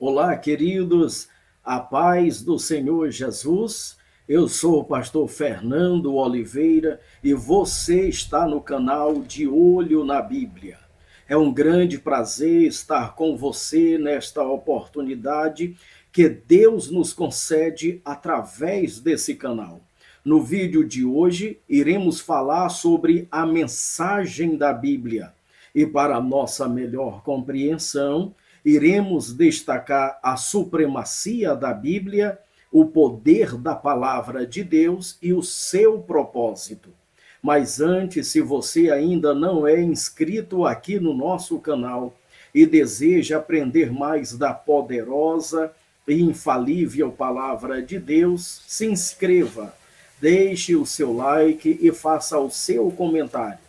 Olá, queridos, a paz do Senhor Jesus. Eu sou o pastor Fernando Oliveira e você está no canal De Olho na Bíblia. É um grande prazer estar com você nesta oportunidade que Deus nos concede através desse canal. No vídeo de hoje, iremos falar sobre a mensagem da Bíblia. E para nossa melhor compreensão, iremos destacar a supremacia da Bíblia, o poder da palavra de Deus e o seu propósito. Mas antes, se você ainda não é inscrito aqui no nosso canal e deseja aprender mais da poderosa e infalível palavra de Deus, se inscreva, deixe o seu like e faça o seu comentário,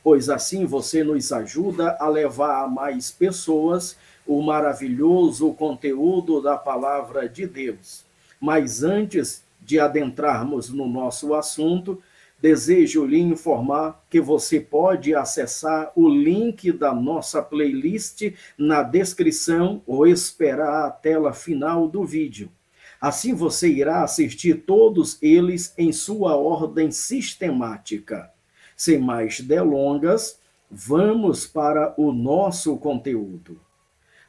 pois assim você nos ajuda a levar a mais pessoas o maravilhoso conteúdo da palavra de Deus. Mas antes de adentrarmos no nosso assunto, desejo lhe informar que você pode acessar o link da nossa playlist na descrição ou esperar a tela final do vídeo. Assim você irá assistir todos eles em sua ordem sistemática. Sem mais delongas, vamos para o nosso conteúdo.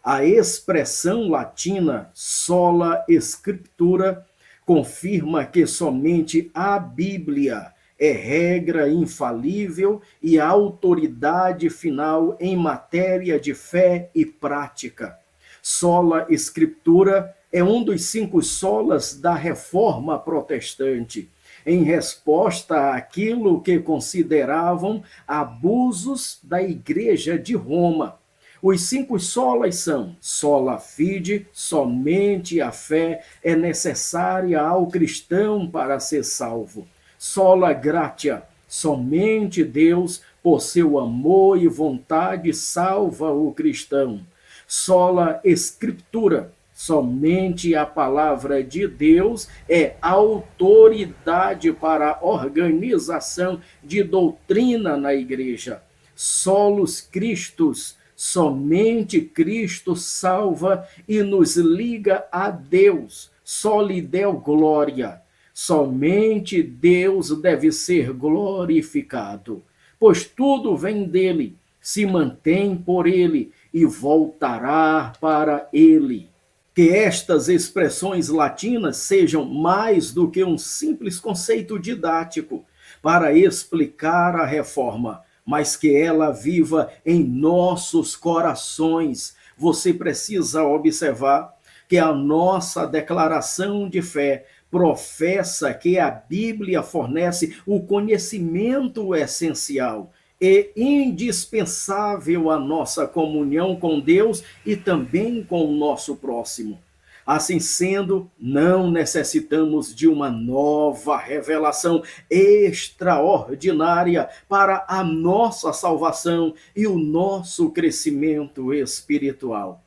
A expressão latina sola scriptura confirma que somente a Bíblia é regra infalível e autoridade final em matéria de fé e prática. Sola Scriptura é um dos 5 solas da Reforma Protestante, em resposta àquilo que consideravam abusos da Igreja de Roma. Os 5 solas são: sola fide, somente a fé é necessária ao cristão para ser salvo. Sola gratia, somente Deus, por seu amor e vontade, salva o cristão. Sola Scriptura, somente a palavra de Deus é autoridade para a organização de doutrina na igreja. Solus Christus, somente Cristo salva e nos liga a Deus. Soli Deo Glória, somente Deus deve ser glorificado, pois tudo vem dele, se mantém por ele e voltará para ele. Que estas expressões latinas sejam mais do que um simples conceito didático para explicar a reforma, mas que ela viva em nossos corações. Você precisa observar que a nossa declaração de fé professa que a Bíblia fornece o conhecimento essencial e indispensável à nossa comunhão com Deus e também com o nosso próximo. Assim sendo, não necessitamos de uma nova revelação extraordinária para a nossa salvação e o nosso crescimento espiritual.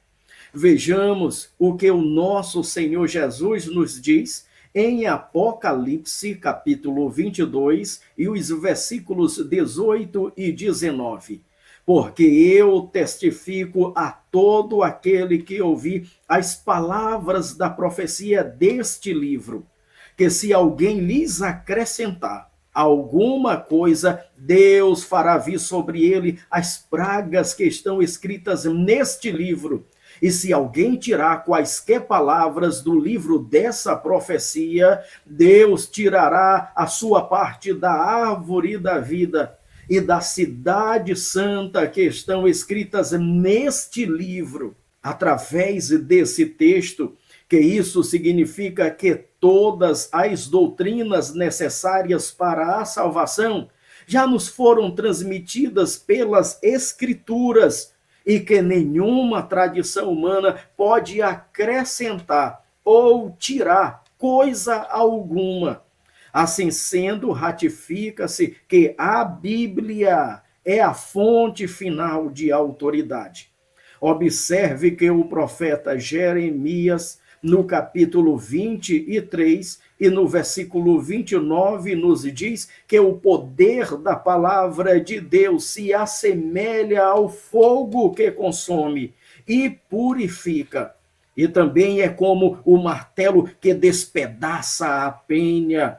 Vejamos o que o nosso Senhor Jesus nos diz em Apocalipse, capítulo 22, e os versículos 18 e 19. Porque eu testifico a todo aquele que ouvir as palavras da profecia deste livro, que se alguém lhes acrescentar alguma coisa, Deus fará vir sobre ele as pragas que estão escritas neste livro. E se alguém tirar quaisquer palavras do livro dessa profecia, Deus tirará a sua parte da árvore da vida e da cidade santa que estão escritas neste livro. Através desse texto, que isso significa que todas as doutrinas necessárias para a salvação já nos foram transmitidas pelas Escrituras, e que nenhuma tradição humana pode acrescentar ou tirar coisa alguma. Assim sendo, ratifica-se que a Bíblia é a fonte final de autoridade. Observe que o profeta Jeremias, no capítulo 23 e no versículo 29, nos diz que o poder da palavra de Deus se assemelha ao fogo que consome e purifica. e também é como o martelo que despedaça a penha.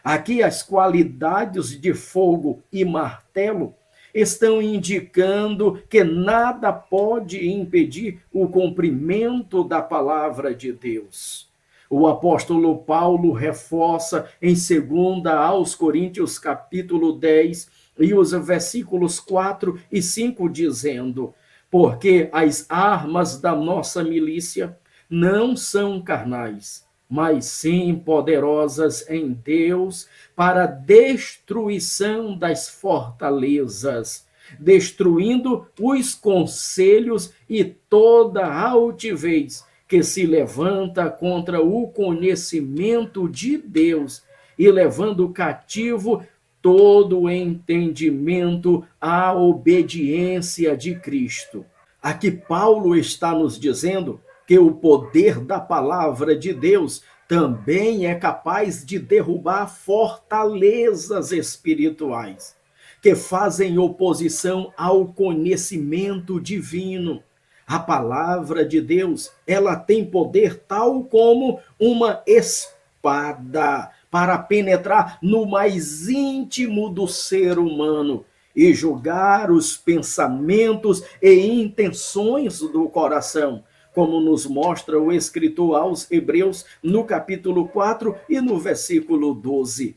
Aqui as qualidades de fogo e martelo estão indicando que nada pode impedir o cumprimento da palavra de Deus. O apóstolo Paulo reforça em 2 aos Coríntios, capítulo 10, e os versículos 4 e 5, dizendo: porque as armas da nossa milícia não são carnais, mas sim poderosas em Deus para a destruição das fortalezas, destruindo os conselhos e toda altivez que se levanta contra o conhecimento de Deus e levando cativo todo o entendimento à obediência de Cristo. Aqui Paulo está nos dizendo que o poder da palavra de Deus também é capaz de derrubar fortalezas espirituais que fazem oposição ao conhecimento divino. A palavra de Deus, ela tem poder tal como uma espada para penetrar no mais íntimo do ser humano e julgar os pensamentos e intenções do coração, como nos mostra o escritor aos Hebreus no capítulo 4 e no versículo 12.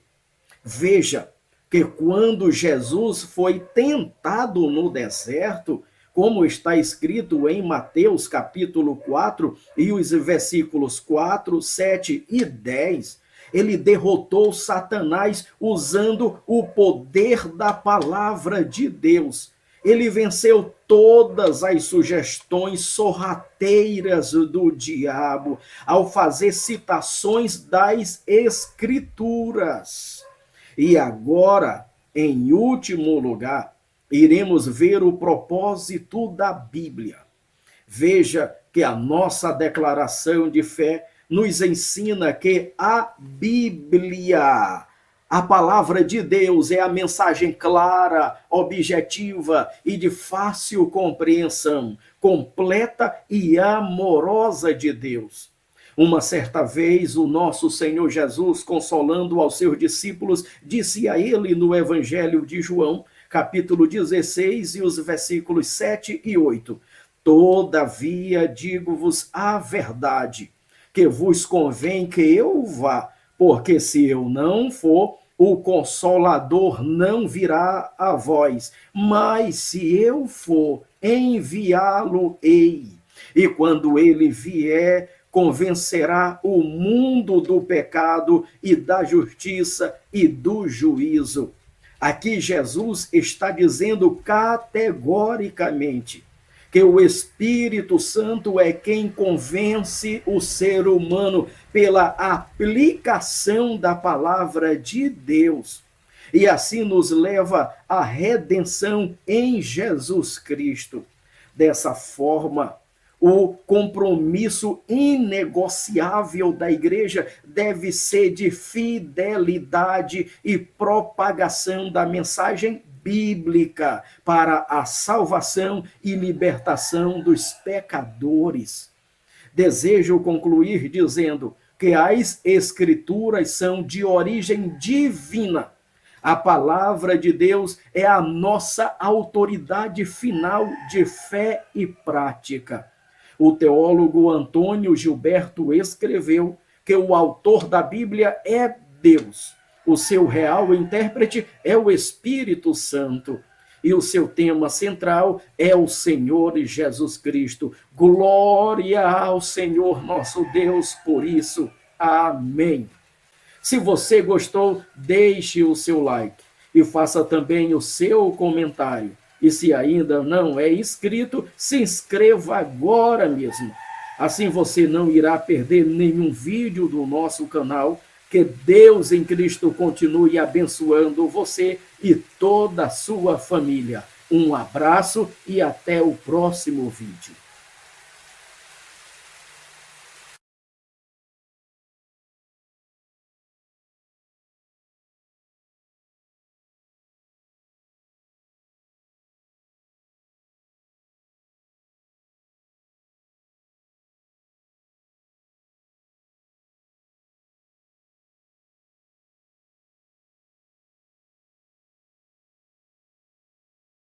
Veja que quando Jesus foi tentado no deserto, como está escrito em Mateus capítulo 4 e os versículos 4, 7 e 10, ele derrotou Satanás usando o poder da palavra de Deus. Ele venceu todas as sugestões sorrateiras do diabo ao fazer citações das Escrituras. E agora, em último lugar, iremos ver o propósito da Bíblia. Veja que a nossa declaração de fé nos ensina que a Bíblia, a palavra de Deus, é a mensagem clara, objetiva e de fácil compreensão, completa e amorosa de Deus. Uma certa vez, o nosso Senhor Jesus, consolando aos seus discípulos, disse a ele no Evangelho de João, capítulo 16, e os versículos 7 e 8, todavia digo-vos a verdade, que vos convém que eu vá, porque se eu não for, o Consolador não virá a vós, mas se eu for, enviá-lo-ei. E quando ele vier, convencerá o mundo do pecado e da justiça e do juízo. Aqui Jesus está dizendo categoricamente que o Espírito Santo é quem convence o ser humano pela aplicação da palavra de Deus. E assim nos leva à redenção em Jesus Cristo. Dessa forma, o compromisso inegociável da igreja deve ser de fidelidade e propagação da mensagem bíblica para a salvação e libertação dos pecadores. Desejo concluir dizendo que as Escrituras são de origem divina. A palavra de Deus é a nossa autoridade final de fé e prática. O teólogo Antônio Gilberto escreveu que o autor da Bíblia é Deus. O seu real intérprete é o Espírito Santo. E o seu tema central é o Senhor Jesus Cristo. Glória ao Senhor nosso Deus por isso. Amém. Se você gostou, deixe o seu like e faça também o seu comentário. E se ainda não é inscrito, se inscreva agora mesmo. Assim você não irá perder nenhum vídeo do nosso canal. Que Deus em Cristo continue abençoando você e toda a sua família. Um abraço e até o próximo vídeo.